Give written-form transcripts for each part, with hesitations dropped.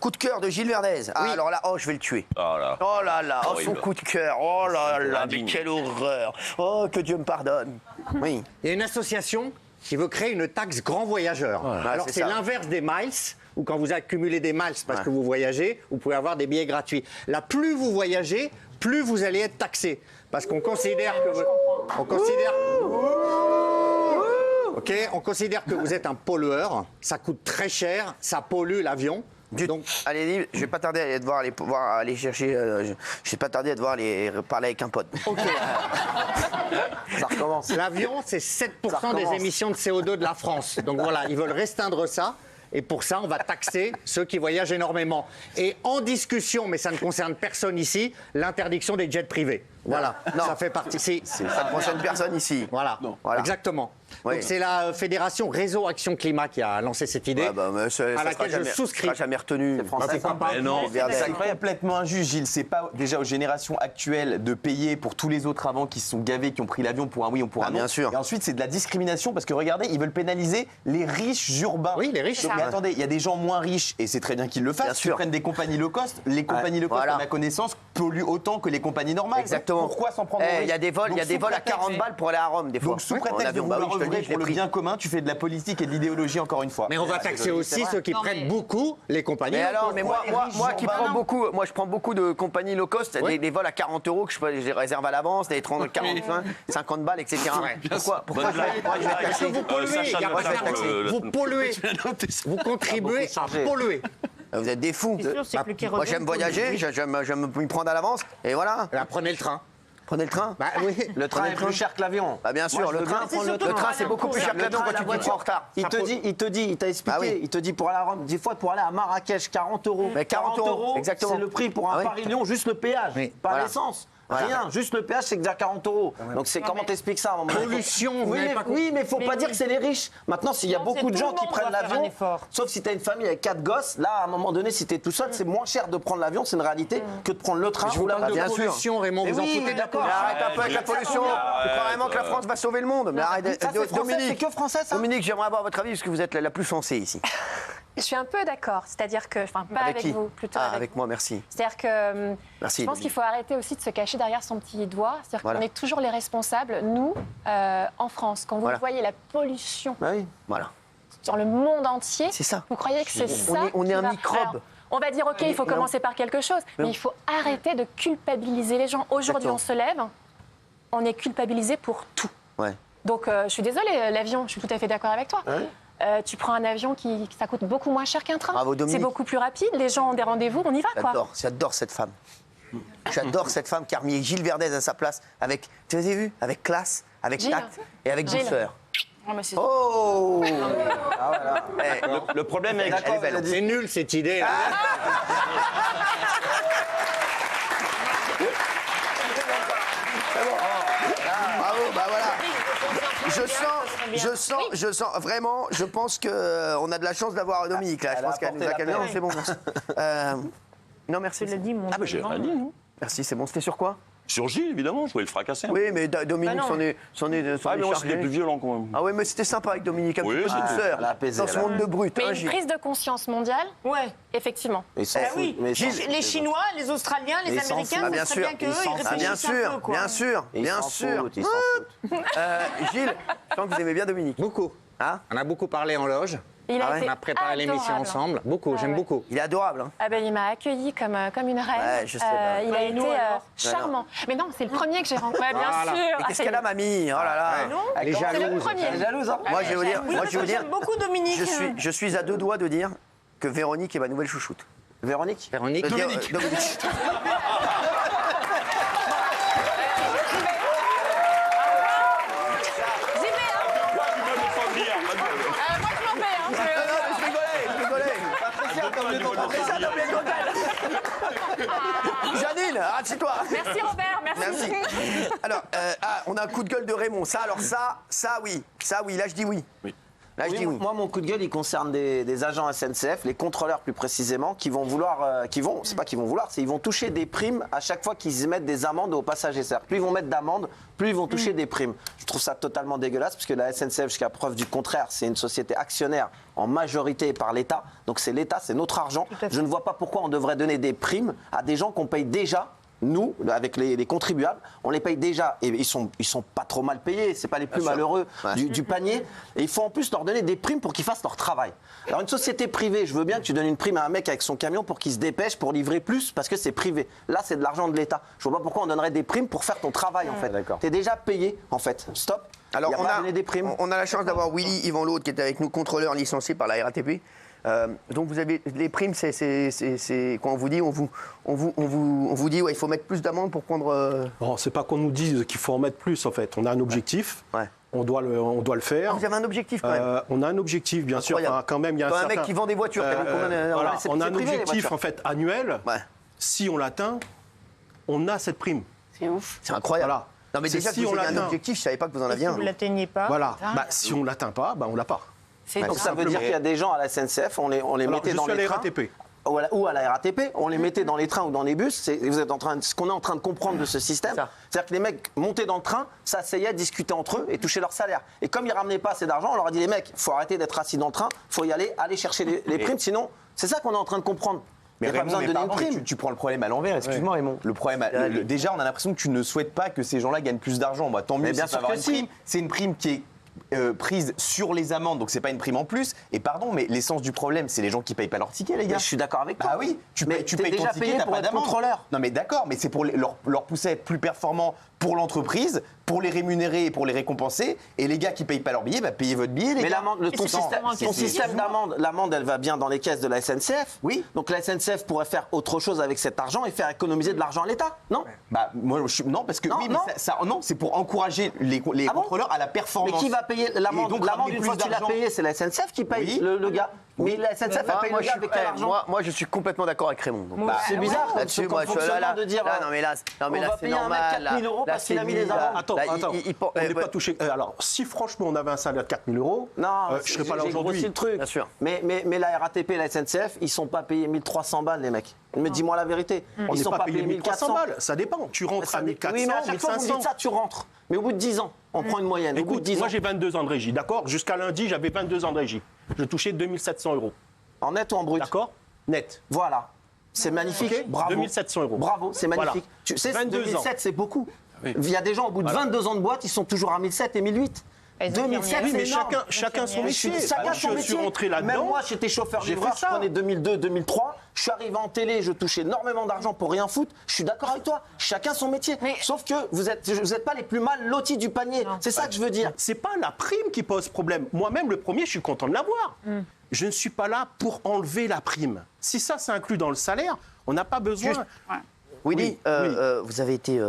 coup de cœur de Gilles Verdez. Ah, Oui. alors là, oh, je vais le tuer. Oh là. Oh là là, oh, son Horrible. coup de cœur. Oh là là, mais Indigne. quelle horreur. Oh, que Dieu me pardonne. Oui. Il y a une association qui veut créer une taxe grand voyageur. Alors c'est c'est ça. l'inverse des miles, où quand vous accumulez des miles parce que vous voyagez, vous pouvez avoir des billets gratuits. Là, plus vous voyagez, plus vous allez être taxé. Parce qu'on considère que vous... On considère... Ok, on considère que vous êtes un pollueur, ça coûte très cher, ça pollue l'avion. Donc, Allez, je vais pas tarder à devoir aller chercher. Je vais pas tarder à devoir aller parler avec un pote. ok. Ça recommence. L'avion, c'est 7% des recommence. émissions de CO2 de la France. Donc voilà, ils veulent restreindre ça. Et pour ça, on va taxer ceux qui voyagent énormément. Et en discussion, mais ça ne concerne personne ici, l'interdiction des jets privés. Voilà, Non. ça fait partie. Ça ne concerne personne ici. Voilà, Voilà. exactement. Oui. Donc c'est la fédération Réseau Action Climat qui a lancé cette idée, Ouais, bah, mais ça à sera laquelle je jamais- souscris. sera jamais retenu. Bah, pourquoi pas. Mais non. C'est complètement injuste, Gilles. C'est pas déjà aux générations actuelles de payer pour tous les autres avant qui se sont gavés, qui ont pris l'avion pour un oui ou pour un Ah, non. bien sûr. Et ensuite, c'est de la discrimination parce que regardez, ils veulent pénaliser les riches urbains. Oui, les riches. Mais attendez, il y a des gens moins riches et c'est très bien qu'ils le Bien fassent. Qui sûr. prennent des compagnies low cost. Les compagnies low cost, voilà. à ma connaissance, polluent autant que les compagnies normales. Exactement. Pourquoi s'en prendre aux Il riches y a des vols, Donc, il y a des sous vols à prétexte- 40 balles pour aller à Rome des fois. Donc sous En prétexte de avion. vouloir Bah oui, je te le dis, œuvrer je pour l'ai le pris. bien commun, tu fais de la politique et de l'idéologie encore une fois. Mais on va taxer aussi ceux qui prennent beaucoup les compagnies. Mais alors, mais moi qui urbains, prends non. beaucoup, moi je prends beaucoup de compagnies low cost, Ouais. des vols à 40 euros que je les réserve à l'avance, des 30, 40, 50 balles, etc. Pourquoi Bonne je vais blague. être taxé Vous polluez, Sacha il y a le pas taxe, de taxe. Vous polluez, vous contribuez à polluer. Vous êtes des fous. Moi j'aime voyager, j'aime m'y prendre à l'avance, et voilà. Là, prenez le train. Prenez le train. Bah oui. Le train est plus cher que l'avion. Bah bien sûr, Moi, je le veux train, bien prendre le train c'est beaucoup plus cher que l'avion quand tu te prends en retard. Il t'a expliqué, Ah oui. il te dit pour aller à Rome, 10 fois pour aller à Marrakech, 40 euros. Mais 40 euros, exactement. C'est le prix pour un Ah oui. Paris-Lyon, juste le péage, Oui. pas Voilà. l'essence. Voilà. Rien, juste le péage, c'est déjà 40 euros. Donc c'est comment t'expliques ça à un moment donné? Pollution, vous Oui, n'avez mais, pas compris. oui, mais faut pas dire que c'est les riches. Maintenant, s'il y a Non, beaucoup c'est de tout gens le qui monde prennent doit faire un l'avion, effort. sauf si t'as une famille avec 4 gosses, là, à un moment donné, si t'es tout seul, c'est moins cher de prendre l'avion, c'est une réalité, que de prendre le train Je vous ou la parle de bien sûr. pollution, Raymond, Mais vous en oui, foutez de la d'accord. Mais pollution. arrête un peu avec la pollution. Tu crois vraiment que la France va sauver le monde? Mais arrête, Ça, c'est français, c'est que français, ça. Dominique, j'aimerais avoir votre avis parce que vous êtes la plus sensée ici. Je suis un peu d'accord, c'est-à-dire que, enfin, pas avec qui? vous, plutôt Ah, avec avec moi, merci. C'est-à-dire que Merci, je pense Dominique. qu'il faut arrêter aussi de se cacher derrière son petit doigt. C'est-à-dire Voilà. qu'on est toujours les responsables, nous, en France. Quand vous Voilà. voyez la pollution Bah oui. Voilà. dans le monde entier, C'est ça. vous croyez que c'est ça On est qui un va- microbe. Alors, on va dire, OK, il faut Mais on- commencer par quelque chose, mais il faut arrêter de culpabiliser les gens. Aujourd'hui, Exactement. on se lève, on est culpabilisé pour tout. Ouais. Donc, je suis désolée, l'avion, je suis tout à fait d'accord avec toi. Tu prends un avion qui ça coûte beaucoup moins cher qu'un train. Bravo, Dominique. C'est beaucoup plus rapide, les gens ont des rendez-vous, on y va, quoi. J'adore cette femme. J'adore cette femme qui a remis Gilles Verdez à sa place avec, tu as vu, avec classe, avec Gilles. tact et avec Gilles. douceur. Oh, mais c'est- Oh Le problème avec Elle est belle. C'est nul cette idée. Bravo, bah voilà. Je sens, vraiment, je pense qu'on a de la chance d'avoir Dominique là. Je Elle a pense qu'elle nous a apporté calmé. la Non, paix. c'est bon, merci. Non, merci. Je l'ai dit, mon Ah, bah j'ai rien dit, non. Merci, c'est bon. C'était sur quoi? Sur Gilles, évidemment, je pouvais le fracasser. Oui, mais Dominique Bah non. s'en est Ah, mais moi, chargé. c'était plus violent quand même. Ah oui, mais c'était sympa avec Dominique, un Oui, petit peu de c'était- douceur. elle a apaisé, Dans ce elle a- monde de brut. Mais hein, une Gilles. prise de conscience mondiale, Ouais. effectivement. Mais ils s'en Ah foutent. oui, Mais ils s'en les foutent. Chinois, les Australiens, les Mais ils s'en Américains, foutent. Ah, bien ça serait sûr. bien qu'eux, Ils s'en ils foutent. Ah, bien réfléchissent un sûr, peu, quoi. bien sûr, Ils bien s'en sûr. foutent, ils s'en foutent. Gilles, je sens que vous aimez bien Dominique. Beaucoup. Hein? On a beaucoup parlé en loge. Il Ah a ouais. été On a préparé l'émission adorable. ensemble. Beaucoup, Ah j'aime ouais. beaucoup. Il est adorable. Hein. Ah ben, il m'a accueilli comme une reine. Ouais, je sais, bah. Il a Bah, et été nous, alors charmant. Mais non, c'est le premier que j'ai rencontré. Ouais, bien Voilà. sûr. Mais Ah, qu'est-ce c'est- qu'elle a, mamie? Oh là là. Elle est C'est le jalouse. premier. Elle est jalouse, hein? Moi, je vais vous dire, Oui, moi, parce je vais que vous dire, j'aime beaucoup Dominique. je suis à 2 doigts de dire que Véronique est ma nouvelle chouchoute. Véronique? Véronique. De dire, Dominique. Dominique. J'y vais, hein. Moi, je m'en paye, hein. Moi, je m'en fais, hein. Je rigolais. Patricia, t'as oublié ton hôtel. Janine, arrête-toi. Merci Robert, merci. Merci. Alors, on a un coup de gueule de Raymond. Ça, oui. Ça, oui. Là, je dis oui. Oui. Là, je dis oui. Moi, mon coup de gueule, il concerne des agents SNCF, les contrôleurs plus précisément, qui vont vouloir, c'est pas qu'ils vont vouloir, c'est ils vont toucher des primes à chaque fois qu'ils mettent des amendes aux passagers. C'est-à-dire, plus ils vont mettre d'amendes, plus ils vont toucher des primes. Je trouve ça totalement dégueulasse, parce que la SNCF, jusqu'à preuve du contraire, c'est une société actionnaire en majorité par l'État. Donc c'est l'État, c'est notre argent. Je ne vois pas pourquoi on devrait donner des primes à des gens qu'on paye déjà. Nous, avec les contribuables, on les paye déjà et ils sont pas trop mal payés, c'est pas les plus malheureux du panier. Et il faut en plus leur donner des primes pour qu'ils fassent leur travail. Alors une société privée, je veux bien que tu donnes une prime à un mec avec son camion pour qu'il se dépêche pour livrer plus parce que c'est privé. Là, c'est de l'argent de l'État. Je vois pas pourquoi on donnerait des primes pour faire ton travail en fait. T'es déjà payé en fait. Stop. Alors, on a la chance d'avoir Willy Yvan Laude qui est avec nous, contrôleur licencié par la RATP. Donc vous avez les primes, c'est quand on vous dit, on vous dit, ouais, il faut mettre plus d'amendes pour prendre. Bon, c'est pas qu'on nous dise qu'il faut en mettre plus en fait. On a un objectif. On doit le faire. Vous avez un objectif quand même. On a un objectif, bien sûr. Enfin, quand même, il y a un mec qui vend des voitures. Voilà, on a un objectif en fait annuel. Si on l'atteint, on a cette prime. C'est ouf. C'est incroyable. Voilà. Non mais déjà si que vous on avez un l'atteint. objectif, je savais pas que vous en aviez Si un. vous ne l'atteignez pas. Voilà. Si on l'atteint pas, on l'a pas. Donc ça veut dire qu'il y a des gens à la SNCF, on les mettait dans les trains. RATP. Ou à la RATP, on les mettait dans les trains ou dans les bus. Ce qu'on est en train de comprendre de ce système, c'est-à-dire que les mecs montaient dans le train, s'asseyaient, discutaient entre eux et touchaient leur salaire. Et comme ils ramenaient pas assez d'argent, on leur a dit les mecs, faut arrêter d'être assis dans le train, faut y aller chercher les primes, sinon c'est ça qu'on est en train de comprendre. Mais il n'y a pas besoin de donner une prime. Tu prends le problème à l'envers, excuse-moi Raymond. Le problème, déjà, on a l'impression que tu ne souhaites pas que ces gens-là gagnent plus d'argent. Bah, tant mieux, bien si sûr avoir que une si. prime. C'est une prime qui est prise sur les amendes, donc c'est pas une prime en plus. Et pardon, mais l'essence du problème, c'est les gens qui payent pas leur ticket, les gars. Mais je suis d'accord avec toi. Ah oui, tu Mais payes t'es ton déjà ticket, payé t'as pour pas être d'amende. contrôleur. Non mais d'accord, mais c'est pour leur pousser à être plus performants pour l'entreprise, pour les rémunérer et pour les récompenser. Et les gars qui payent pas leur billet, payez votre billet, les Mais gars. ton système d'amende, l'amende, elle va bien dans les caisses de la SNCF. Oui. Donc la SNCF pourrait faire autre chose avec cet argent et faire économiser de l'argent à l'État, non? Bah non, parce que non, c'est pour encourager les contrôleurs à la performance. Mais qui va payer l'amende? Et donc, L'amende, ramener une plus fois que tu l'as d'argent. payé, c'est la SNCF qui paye Oui. le gars. Mais la SNCF, elle paye le gars avec quel argent? Moi, je suis complètement d'accord avec Raymond. Donc, C'est bizarre là-dessus, ce moi, je suis fonctionnement de dire non mais là, on va c'est payer un mec normal. 4 000 euros parce qu'il a mis des amendes. Attends, on n'est pas touché. Alors, si franchement on avait un salaire de 4 000 euros, Non, je serais pas là j'ai grossi aujourd'hui. le truc. Bien sûr. Mais la RATP et la SNCF, ils sont pas payés 1300 balles, les mecs. Mais dis-moi la vérité. On Ils n'est sont pas payé 1400 1400 balles. Ça dépend. Tu rentres à 1400, Oui, mais à chaque fois, vous me 1500. dites ça, tu rentres. Mais au bout de 10 ans, on prend une moyenne. Au bout de Écoute, 10 ans, moi j'ai 22 ans de régie, d'accord? Jusqu'à lundi, j'avais 22 ans de régie. Je touchais 2700 euros, en net ou en brut. d'accord? Net. Voilà. C'est magnifique. Ok. Bravo. 2700 euros. Bravo, c'est magnifique. Voilà. Tu sais, 22 2007, ans. c'est beaucoup. Oui. Il y a des gens, au bout de 22 ans de boîte, ils sont toujours à 1007 et 1008. Les 2007, infirmières. Oui, mais c'est énorme. chacun son métier. Chacun son Je métier. suis rentré Même là-dedans. moi, j'étais chauffeur J'ai livreur, fait je ça. prenais 2002, 2003. Je suis arrivé en télé, je touchais énormément d'argent pour rien foutre. Je suis d'accord avec toi. Chacun son métier. Mais- Sauf que vous êtes pas les plus mal lotis du panier. C'est ça que je veux dire. C'est pas la prime qui pose problème. Moi-même, le premier, je suis content de l'avoir. Je ne suis pas là pour enlever la prime. Si ça, c'est inclus dans le salaire, on n'a pas besoin. Willy, Oui. vous avez été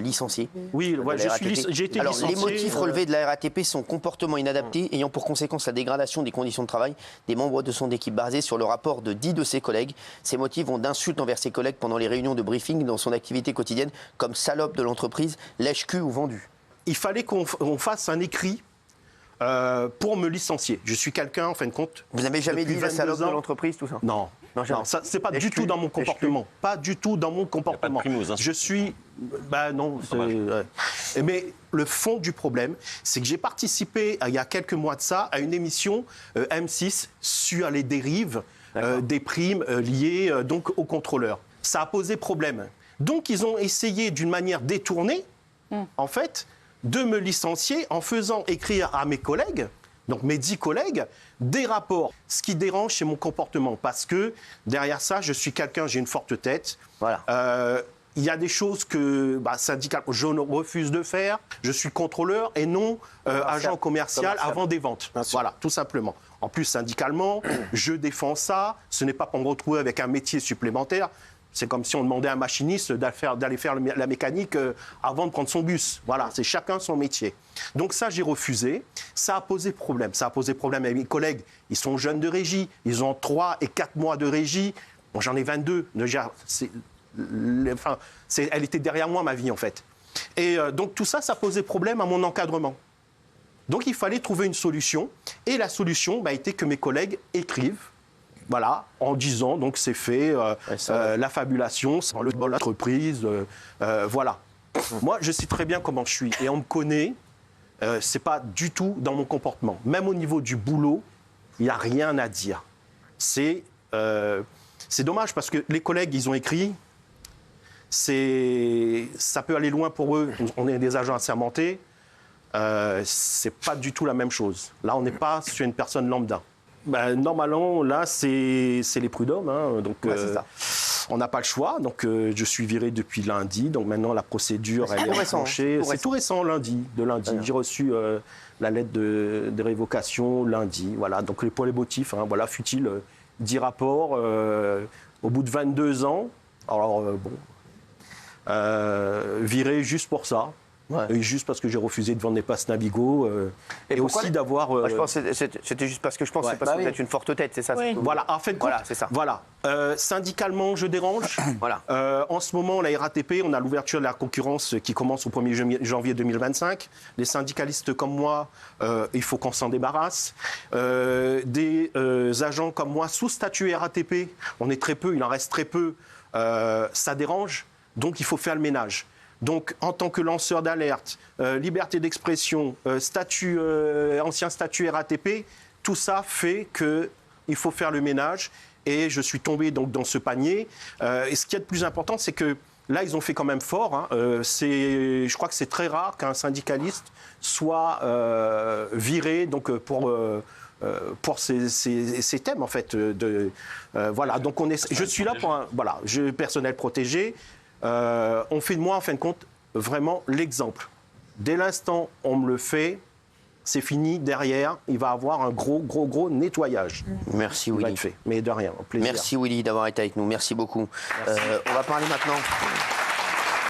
licencié. Oui, de ouais, la RATP. j'ai été Alors, licencié. les motifs relevés de la RATP sont comportements inadaptés, ayant pour conséquence la dégradation des conditions de travail des membres de son équipe basée sur le rapport de 10 de ses collègues. Ces motifs vont d'insultes envers ses collègues pendant les réunions de briefing dans son activité quotidienne, comme salope de l'entreprise, lèche-cul ou vendu. Il fallait qu'on fasse un écrit pour me licencier. Je suis quelqu'un, en fin de compte. Vous n'avez jamais depuis dit la 22 salope de ans. l'entreprise, tout ça? Non. Non, jamais. Non, ça, c'est pas du Lèche-cul, tout dans mon lèche-cul. comportement. Pas du tout dans mon comportement. prime aux insultes. Je suis. Bah non. Ouais. Mais le fond du problème, c'est que j'ai participé, il y a quelques mois de ça, à une émission M6 sur les dérives des primes liées donc aux contrôleurs. Ça a posé problème. Donc ils ont essayé d'une manière détournée, en fait, de me licencier en faisant écrire à mes collègues, donc mes 10 collègues, des rapports. Ce qui dérange, c'est mon comportement. Parce que derrière ça, je suis quelqu'un, j'ai une forte tête. Voilà. Il y a des choses que syndicalement, je refuse de faire. Je suis contrôleur et non agent commercial avant des ventes. Voilà, tout simplement. En plus, syndicalement, je défends ça. Ce n'est pas pour me retrouver avec un métier supplémentaire. C'est comme si on demandait à un machiniste d'aller faire la mécanique avant de prendre son bus. Voilà, c'est chacun son métier. Donc ça, j'ai refusé. Ça a posé problème. Ça a posé problème avec mes collègues. Ils sont jeunes de régie. Ils ont 3 et 4 mois de régie. Bon, j'en ai 22. Déjà, elle était derrière moi, ma vie, en fait. Et donc tout ça, ça posait problème à mon encadrement. Donc il fallait trouver une solution. Et la solution était que mes collègues écrivent. Voilà, en disant, donc c'est fait, la fabulation, c'est l'entreprise, voilà. Moi, je sais très bien comment je suis et on me connaît, c'est pas du tout dans mon comportement. Même au niveau du boulot, il n'y a rien à dire. C'est dommage parce que les collègues, ils ont écrit, ça peut aller loin pour eux, on est des agents assermentés, c'est pas du tout la même chose. Là, on n'est pas sur une personne lambda. Normalement, là, c'est les prud'hommes. Hein, donc, c'est ça. on n'a pas le choix. Donc, je suis viré depuis lundi. Donc, maintenant, la procédure, elle est enclenchée. C'est tout récent, lundi. J'ai reçu la lettre de révocation lundi. Voilà. Donc, pour les motifs, voilà, fut-il 10 rapports au bout de 22 ans. Alors, viré juste pour ça. Ouais. Et juste parce que j'ai refusé de vendre des passes Navigo et aussi d'avoir. Je pense que c'était juste parce que je pense que c'est parce que vous êtes une forte tête, c'est ça. Oui. Voilà, en fait, voilà, c'est ça. Voilà. Syndicalement, je dérange. Voilà. En ce moment, la RATP, on a l'ouverture de la concurrence qui commence au 1er janvier 2025. Les syndicalistes comme moi, il faut qu'on s'en débarrasse. Des agents comme moi sous statut RATP, on est très peu, il en reste très peu. Ça dérange, donc il faut faire le ménage. Donc, en tant que lanceur d'alerte, liberté d'expression, ancien statut RATP, tout ça fait qu'il faut faire le ménage. Et je suis tombé donc dans ce panier. Et ce qui est le plus important, c'est que là, ils ont fait quand même fort. Hein. Je crois que c'est très rare qu'un syndicaliste soit viré donc, pour ces thèmes, en fait. Voilà. Donc, je suis là pour personnel protégé. On fait de moi, en fin de compte, vraiment l'exemple. Dès l'instant où on me le fait, c'est fini. Derrière, il va avoir un gros nettoyage. Merci, Willy. Willy. Va être fait, mais de rien, au plaisir. Merci, Willy, d'avoir été avec nous. Merci beaucoup. On va parler maintenant